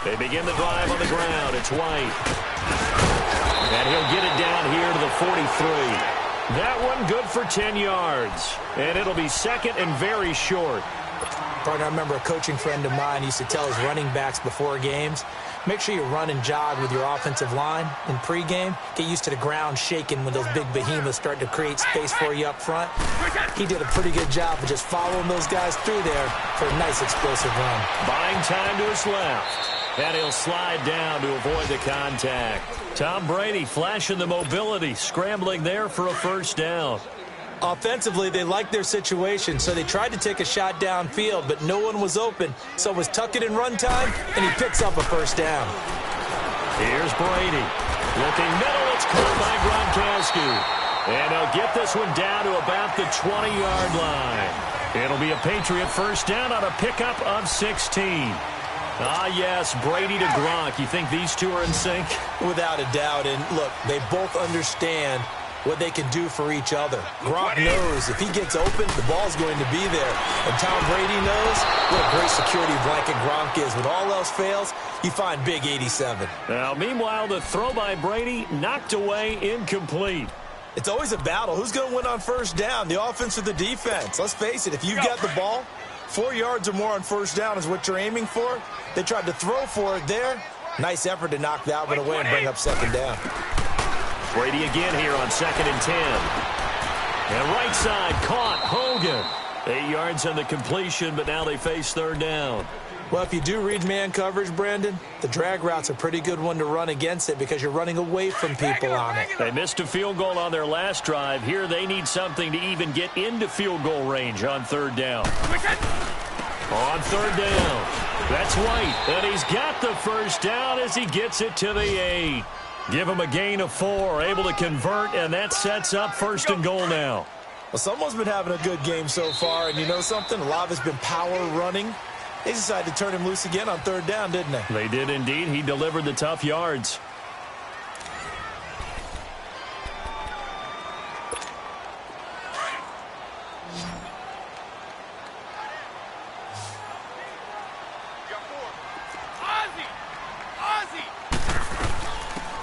They begin the drive on the ground. It's White. And he'll get it down here to the 43. That one good for 10 yards. And it'll be 2nd and very short. Partner, I remember a coaching friend of mine used to tell his running backs before games, make sure you run and jog with your offensive line in pregame. Get used to the ground shaking when those big behemoths start to create space for you up front. He did a pretty good job of just following those guys through there for a nice explosive run. Buying time to his left. And he'll slide down to avoid the contact. Tom Brady flashing the mobility, scrambling there for a 1st down. Offensively, they liked their situation, so they tried to take a shot downfield, but no one was open. So it was tuck it in run time, and he picks up a 1st down. Here's Brady. Looking middle, it's caught by Gronkowski. And he'll get this one down to about the 20-yard line. It'll be a Patriot 1st down on a pickup of 16. Ah, yes, Brady to Gronk. You think these two are in sync? Without a doubt. And, look, they both understand what they can do for each other. Gronk knows if he gets open, the ball's going to be there. And Tom Brady knows what a great security blanket Gronk is. When all else fails, you find big 87. Now, meanwhile, the throw by Brady knocked away, incomplete. It's always a battle. Who's going to win on 1st down, the offense or the defense? Let's face it, if you've got the ball, 4 yards or more on 1st down is what you're aiming for. They tried to throw for it there. Nice effort to knock that one away and bring up 2nd down. Brady again here on 2nd and 10. And right side caught Hogan. 8 yards on the completion, but now they face 3rd down. Well, if you do read man coverage, Brandon, the drag route's a pretty good one to run against it because you're running away from people on it. They missed a field goal on their last drive. Here they need something to even get into field goal range on 3rd down. On 3rd down, that's White. And he's got the 1st down as he gets it to the 8. Give him a gain of 4, able to convert, and that sets up 1st and goal now. Well, someone's been having a good game so far, and you know something? A lot of it's been power running. They decided to turn him loose again on 3rd down, didn't they? They did indeed. He delivered the tough yards.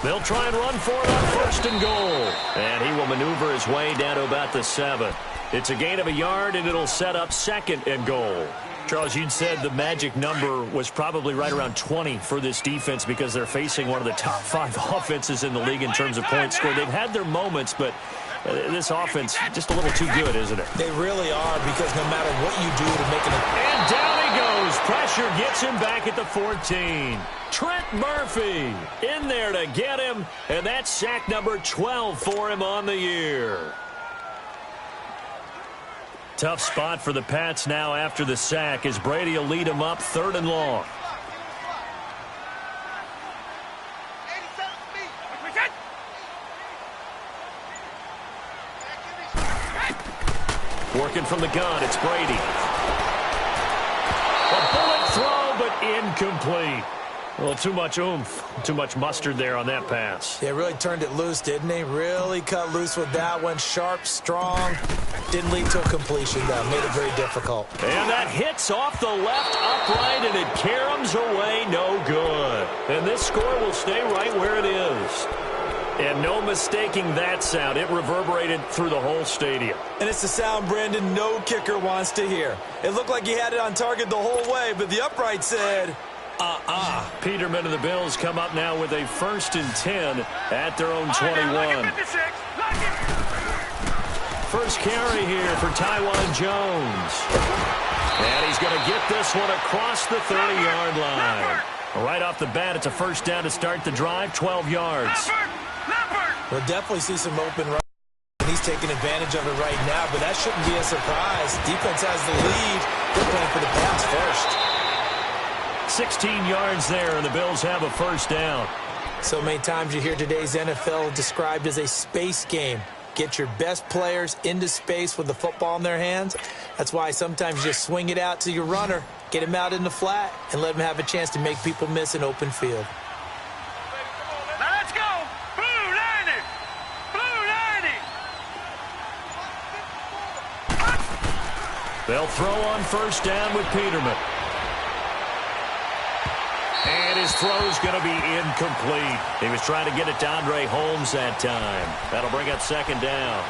They'll try and run for it on first and goal. And he will maneuver his way down to about the 7. It's a gain of a yard, and it'll set up second and goal. Charles, you'd said the magic number was probably right around 20 for this defense because they're facing one of the top 5 offenses in the league in terms of points scored. They've had their moments, but this offense just a little too good, isn't it? They really are, because no matter what you do to make it And down he goes. Pressure gets him back at the 14. Trent Murphy in there to get him, and that's sack number 12 for him on the year. Tough spot for the Pats now after the sack as Brady will lead them up 3rd and long. Working from the gun, it's Brady. A bullet throw, but incomplete. Well, too much oomph, too much mustard there on that pass. Yeah, really turned it loose, didn't he? Really cut loose with that one. Sharp, strong. Didn't lead to a completion, though. Made it very difficult. And that hits off the left upright, and it caroms away, no good. And this score will stay right where it is. And no mistaking that sound. It reverberated through the whole stadium. And it's the sound, Brendan, no kicker wants to hear. It looked like he had it on target the whole way, but the upright said, Peterman and the Bills come up now with a 1st and 10 at their own 21. First carry here for Tywan Jones. And he's going to get this one across the 30-yard line. Right off the bat, it's a first down to start the drive, 12 yards. We'll definitely see some open runs. He's taking advantage of it right now, but that shouldn't be a surprise. Defense has the lead. They're playing for the pass first. 16 yards there, and the Bills have a first down. So many times you hear today's NFL described as a space game. Get your best players into space with the football in their hands. That's why sometimes you just swing it out to your runner, get him out in the flat, and let him have a chance to make people miss an open field. Now let's go! Blue 90! Blue 90! They'll throw on first down with Peterman. And his throw's going to be incomplete. He was trying to get it to Andre Holmes that time. That'll bring up second down.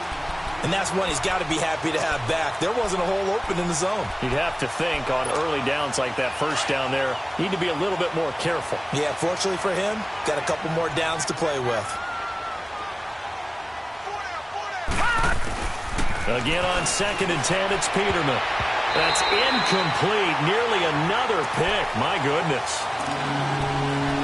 And that's one he's got to be happy to have back. There wasn't a hole open in the zone. You'd have to think on early downs like that first down there, need to be a little bit more careful. Yeah, fortunately for him, got a couple more downs to play with. Again on 2nd and 10, it's Peterman. That's incomplete. Nearly another pick. My goodness.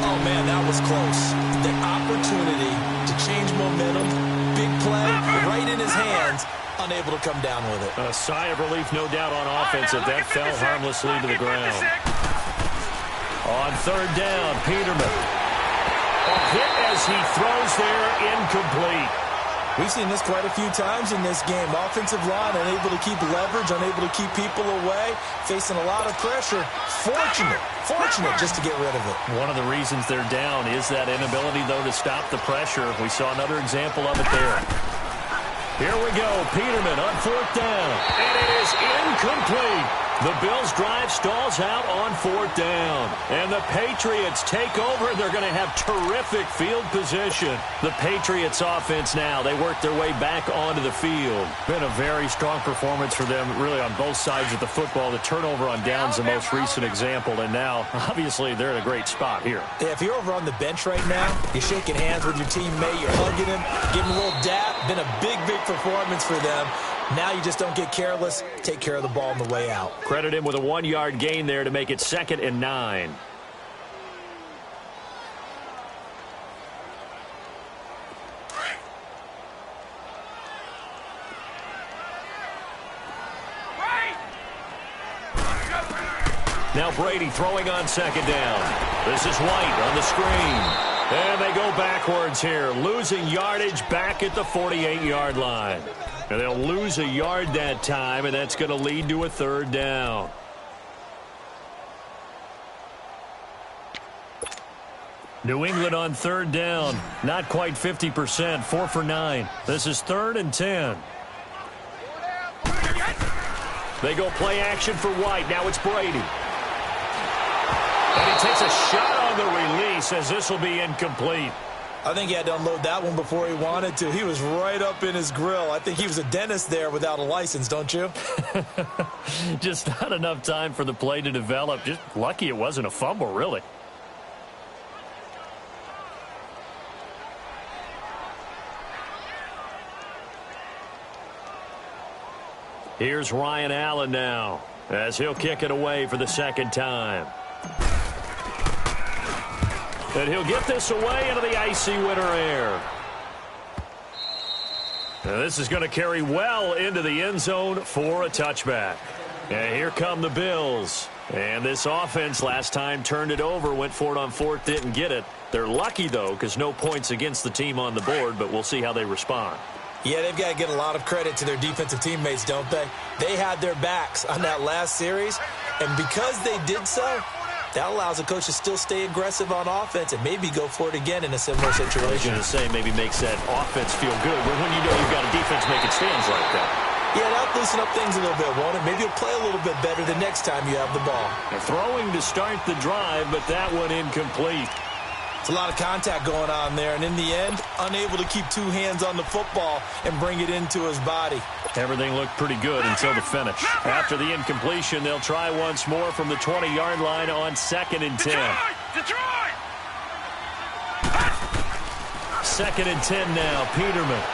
Oh, man, that was close. The opportunity to change momentum, big play, right in his hands, unable to come down with it. A sigh of relief, no doubt, on offense if that fell harmlessly to the ground. On 3rd down, Peterman. A hit as he throws there, incomplete. We've seen this quite a few times in this game. Offensive line unable to keep leverage, unable to keep people away, facing a lot of pressure. Fortunate just to get rid of it. One of the reasons they're down is that inability, though, to stop the pressure. We saw another example of it there. Here we go. Peterman on 4th down. And it is incomplete. The Bills' drive stalls out on 4th down. And the Patriots take over. They're going to have terrific field position. The Patriots offense now, they work their way back onto the field. Been a very strong performance for them, really, on both sides of the football. The turnover on downs, the most recent example. And now, obviously, they're in a great spot here. Yeah, if you're over on the bench right now, you're shaking hands with your teammate, you're hugging him, giving him a little dap. Been a big performance for them. Now you just don't get careless. Take care of the ball on the way out. Credit him with a 1-yard gain there to make it 2nd and 9. Now Brady throwing on 2nd down. This is White on the screen. And they go backwards here, losing yardage back at the 48-yard line. And they'll lose a yard that time, and that's going to lead to a 3rd down. New England on 3rd down. Not quite 50%, 4 for 9. This is 3rd and 10. They go play action for White. Now it's Brady. And he takes a shot on the release as this will be incomplete. I think he had to unload that one before he wanted to. He was right up in his grill. I think he was a dentist there without a license, don't you? Just not enough time for the play to develop. Just lucky it wasn't a fumble, really. Here's Ryan Allen now, as he'll kick it away for the second time. And he'll get this away into the icy winter air. Now this is going to carry well into the end zone for a touchback. And here come the Bills. And this offense last time turned it over, went for it on fourth, didn't get it. They're lucky, though, because no points against the team on the board, but we'll see how they respond. Yeah, they've got to get a lot of credit to their defensive teammates, don't they? They had their backs on that last series, and because they did so, that allows a coach to still stay aggressive on offense and maybe go for it again in a similar situation. I was going to say maybe makes that offense feel good, but when you know you've got a defense making stands like that. Yeah, that'll loosen up things a little bit, won't it? Maybe you'll play a little bit better the next time you have the ball. They're throwing to start the drive, but that one incomplete. It's a lot of contact going on there, and in the end, unable to keep two hands on the football and bring it into his body. Everything looked pretty good until the finish. After the incompletion, they'll try once more from the 20-yard line on 2nd and 10. Detroit! 2nd and 10 now, Peterman.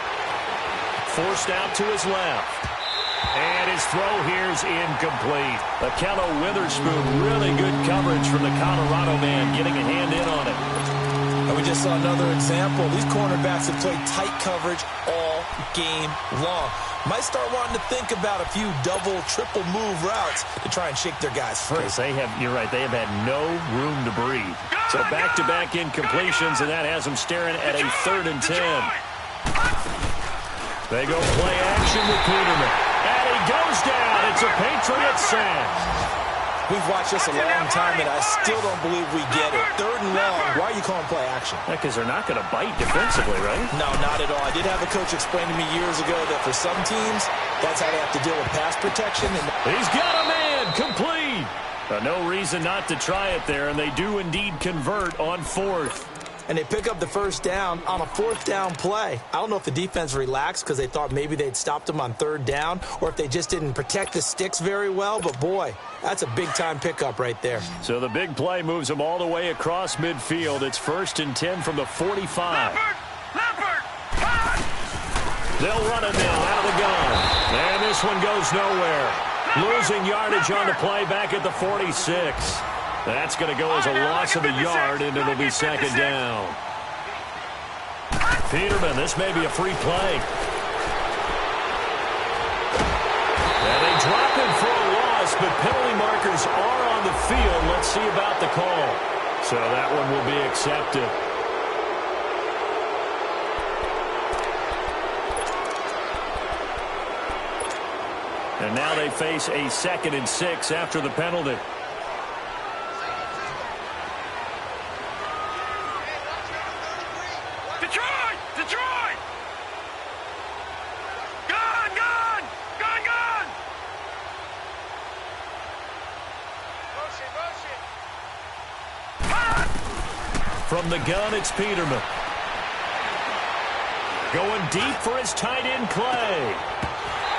Forced out to his left. And his throw here's incomplete. Akello Witherspoon, really good coverage from the Colorado man, getting a hand in on it. And we just saw another example. These cornerbacks have played tight coverage all game long. Might start wanting to think about a few double, triple move routes to try and shake their guys free. You're right, they have had no room to breathe. So back-to-back incompletions, and that has them staring at a 3rd and 10. They go play action with Peterman. And he goes down. It's a Patriots sack. We've watched this a long time, and I still don't believe we get it. 3rd and long. Why are you calling play action? Because they're not going to bite defensively, right? No, not at all. I did have a coach explain to me years ago that for some teams, that's how they have to deal with pass protection. And he's got a man. Complete. No reason not to try it there, and they do indeed convert on 4th. And they pick up the 1st down on a 4th down play. I don't know if the defense relaxed because they thought maybe they'd stopped them on 3rd down or if they just didn't protect the sticks very well. But, boy, that's a big-time pickup right there. So the big play moves them all the way across midfield. It's 1st and 10 from the 45. Leopard! They'll run it now out of the gun. And this one goes nowhere. Losing yardage on the play back at the 46. That's going to go as a loss of a yard, and it'll be 2nd down. Peterman, this may be a free play. And they drop him for a loss, but penalty markers are on the field. Let's see about the call. So that one will be accepted. And now they face a 2nd and 6 after the penalty. Detroit! Gone! From the gun, it's Peterman. Going deep for his tight end, Clay.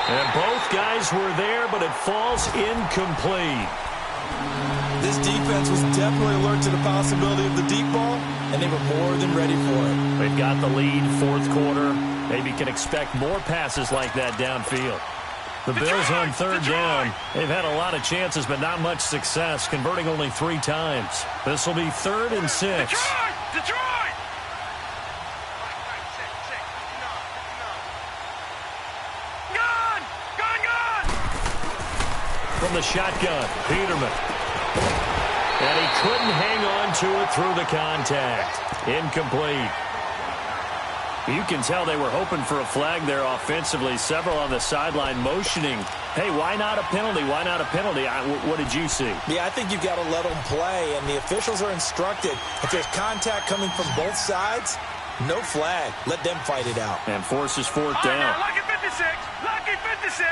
And both guys were there, but it falls incomplete. This defense was definitely alert to the possibility of the deep ball, and they were more than ready for it. They've got the lead, 4th quarter. Maybe can expect more passes like that downfield. The Bills on 3rd down. They've had a lot of chances, but not much success, converting only 3 times. This will be 3rd and 6. Detroit! Gone! From the shotgun, Peterman. And he couldn't hang on to it through the contact. Incomplete. You can tell they were hoping for a flag there offensively. Several on the sideline motioning. Hey, why not a penalty? Why not a penalty? What did you see? Yeah, I think you've got to let them play, and the officials are instructed. If there's contact coming from both sides, no flag. Let them fight it out. And forces 4th down. Now, lucky 56! Lucky 56!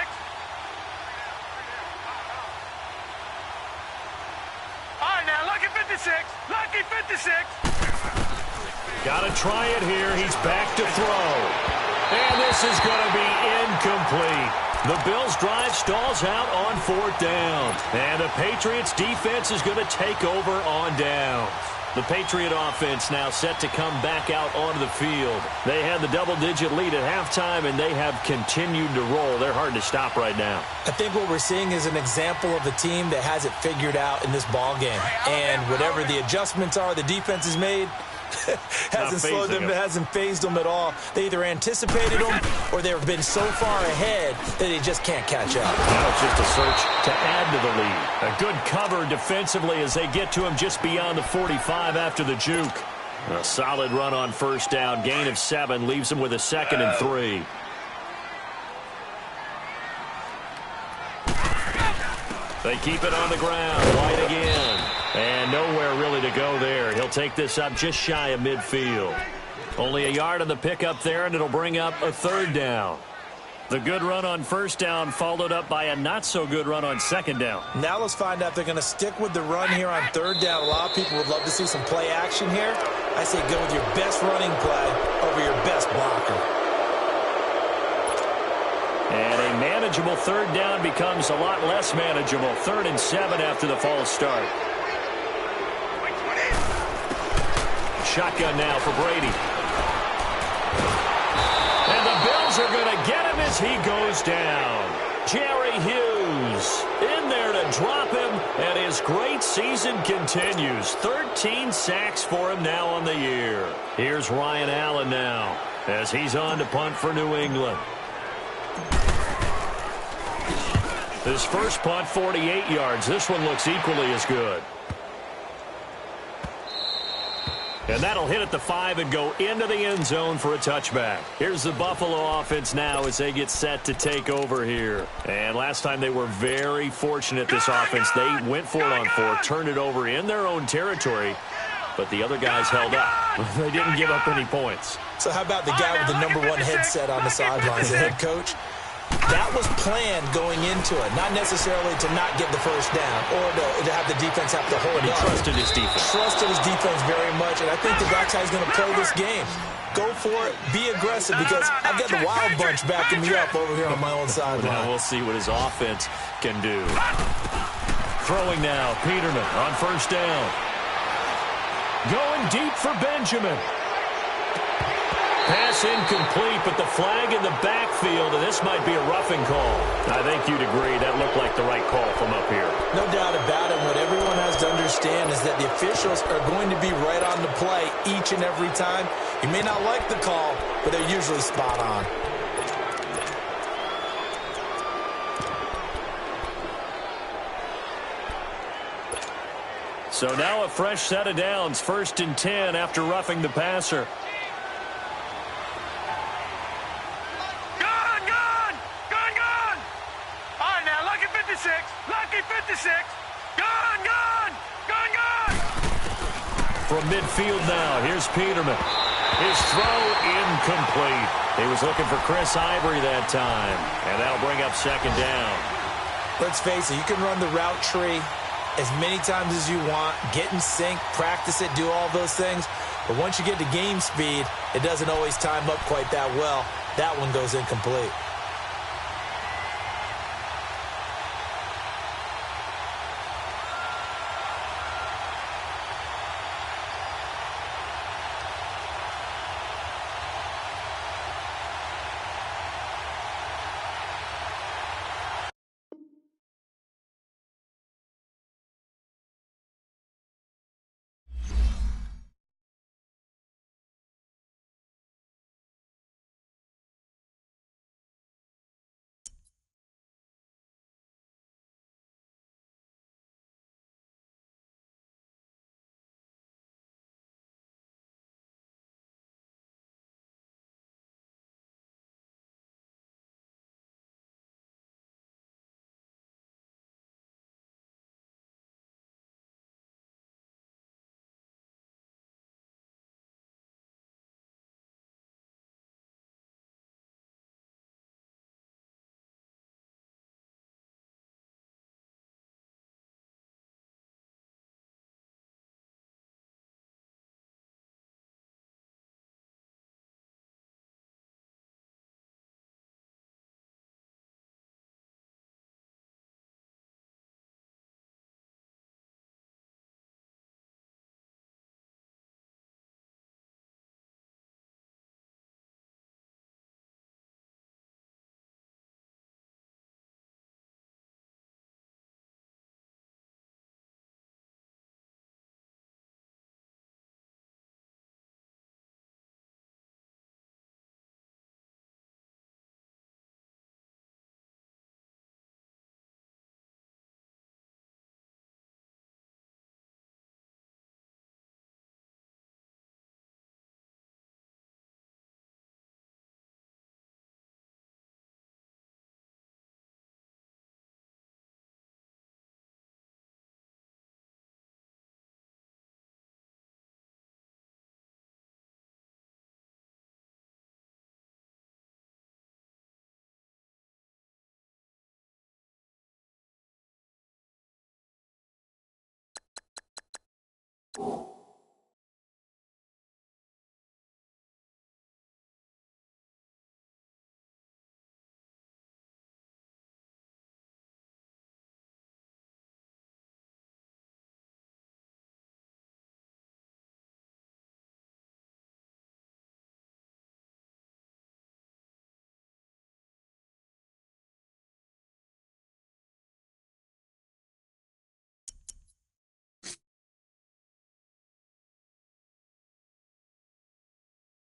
All right, now, lucky 56! Lucky 56! Got to try it here. He's back to throw. And this is going to be incomplete. The Bills' drive stalls out on 4th down. And the Patriots' defense is going to take over on down. The Patriot offense now set to come back out onto the field. They had the double-digit lead at halftime, and they have continued to roll. They're hard to stop right now. I think what we're seeing is an example of a team that has it figured out in this ball game. And whatever the adjustments are the defense has made, hasn't slowed them, hasn't phased them at all. They either anticipated them or they've been so far ahead that they just can't catch up. Now it's just a search to add to the lead. A good cover defensively as they get to him just beyond the 45 after the juke. A solid run on 1st down. Gain of 7 leaves them with a 2nd and 3. They keep it on the ground. White again. And nowhere really to go there. He'll take this up just shy of midfield. Only a yard on the pickup there, and it'll bring up a 3rd down. The good run on 1st down followed up by a not-so-good run on 2nd down. Now let's find out if they're going to stick with the run here on 3rd down. A lot of people would love to see some play action here. I say go with your best running play over your best blocker. And a manageable 3rd down becomes a lot less manageable. 3rd and 7 after the false start. Shotgun now for Brady. And the Bills are going to get him as he goes down. Jerry Hughes in there to drop him, and his great season continues. 13 sacks for him now on the year. Here's Ryan Allen now as he's on to punt for New England. His first punt, 48 yards. This one looks equally as good. And that'll hit at the 5 and go into the end zone for a touchback. Here's the Buffalo offense now as they get set to take over here. And last time they were very fortunate, this offense. They went for it on 4, turned it over in their own territory, but the other guys held up. They didn't give up any points. So how about the guy with the number 1 headset on the sidelines, the head coach? That was planned going into it, not necessarily to not get the first down or to have the defense have to hold But he up. trusted his defense. Trusted his defense very much, and I think that's how he's going to play this game. Go for it, be aggressive, because I've got the Wild Bunch backing me up over here on my own sideline. Now we'll see what his offense can do. Throwing now, Peterman on 1st down. Going deep for Benjamin. Pass incomplete, but the flag in the backfield, and this might be a roughing call. I think you'd agree that looked like the right call from up here. No doubt about it. What everyone has to understand is that the officials are going to be right on the play each and every time. You may not like the call, but they're usually spot on. So now a fresh set of downs, 1st and 10 after roughing the passer. From midfield now, here's Peterman. His throw incomplete. He was looking for Chris Ivory that time, and that'll bring up 2nd down. Let's face it, you can run the route tree as many times as you want, get in sync, practice it, do all those things, but once you get to game speed, it doesn't always time up quite that well. That one goes incomplete.